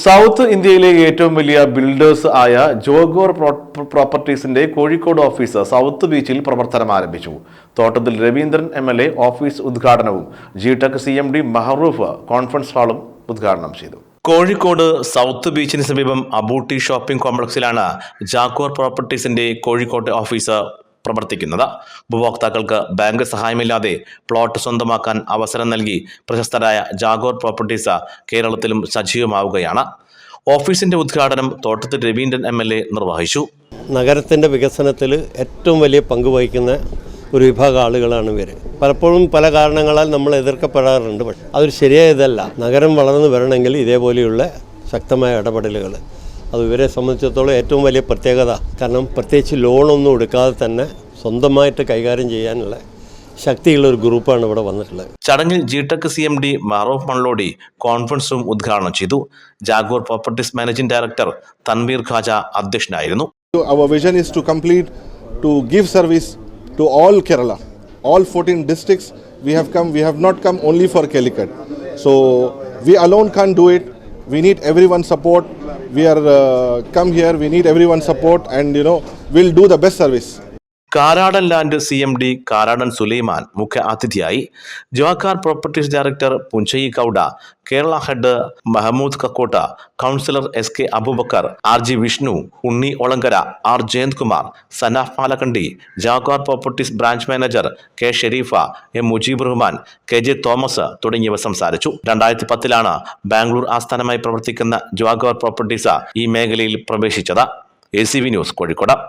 South ഇന്ത്യയിലെ ഏറ്റവും വലിയ ബിൽഡേഴ്സ് ആയ ജോഗോർ പ്രോപ്പർട്ടീസിന്റെ കോഴിക്കോട് ഓഫീസ് സൗത്ത് ബീച്ചിൽ പ്രവർത്തനം ആരംഭിച്ചു. തോട്ടത്തിൽ രവീന്ദ്രൻ MLA ഓഫീസ് ഉദ്ഘാടനവും ജിടെക് CMD മഹറൂഫ് കോൺഫറൻസ് ഹാളും ഉദ്ഘാടനം ചെയ്തു. കോഴിക്കോട് സൗത്ത് ബീച്ചിന് സമീപം അബൂട്ടി ഷോപ്പിംഗ് കോംപ്ലക്സിലാണ് ജാഗോർ പ്രോപ്പർട്ടീസിന്റെ കോഴിക്കോട്ടെ ഓഫീസ് പ്രവർത്തിക്കുന്നത്. ഉപഭോക്താക്കൾക്ക് ബാങ്ക് സഹായമില്ലാതെ പ്ലോട്ട് സ്വന്തമാക്കാൻ അവസരം നൽകി പ്രശസ്തരായ ജാഗോർ പ്രോപ്പർട്ടീസ് കേരളത്തിലും സജീവമാവുകയാണ്. ഓഫീസിന്റെ ഉദ്ഘാടനം തോട്ടത്തിൽ രവീന്ദ്രൻ MLA നിർവഹിച്ചു. നഗരത്തിൻ്റെ വികസനത്തിൽ ഏറ്റവും വലിയ പങ്ക് വഹിക്കുന്ന ഒരു വിഭാഗം ആളുകളാണ് ഇവർ. പലപ്പോഴും പല കാരണങ്ങളാൽ നമ്മൾ എതിർക്കപ്പെടാറുണ്ട്. പക്ഷേ അതൊരു ശരിയായതല്ല. നഗരം വളർന്നു വരണമെങ്കിൽ ഇതേപോലെയുള്ള ശക്തമായ ഇടപെടലുകൾ അത് ഇവരെ സംബന്ധിച്ചിടത്തോളം ഏറ്റവും വലിയ പ്രത്യേകത. കാരണം പ്രത്യേകിച്ച് ലോണൊന്നും എടുക്കാതെ തന്നെ സ്വന്തമായിട്ട് കൈകാര്യം ചെയ്യാനുള്ള ശക്തിയുള്ള ഒരു ഗ്രൂപ്പാണ് ഇവിടെ വന്നിട്ടുള്ളത്. ചടങ്ങിൽ ജിടെക് CMD Mahroof Manlodi conference room ഉദ്ഘാടനം ചെയ്തു. Jagor properties managing director Tanveer Khaja അധ്യക്ഷനായിരുന്നു. Our vision is to give service to all Kerala, all 14 districts. We have not come only for Calicut. So we alone can't do it. We need everyone's support. We are come here. We need everyone's support, and we'll do the best service. Karadan land CMD Karadan Sulaiman മുഖ്യ അതിഥിയായി. Jagor properties director Punchayi Gowda, Kerala head Mahmood Kakkotta, councillor SK Abubakar, RG Vishnu, Unni Olangara, R Jayanthkumar, Sanaf Palakkandi, Jagor properties branch manager K Sherifa, M Mujeeb Rahman, KJ Thomas തുടങ്ങിയവർ സംസാരിച്ചു. 2010 ബാംഗ്ലൂർ ആസ്ഥാനമായി പ്രവർത്തിക്കുന്ന Jaguar properties ഈ മേഖലയിൽ പ്രവേശിച്ചത്. ACV news, Kozhikode.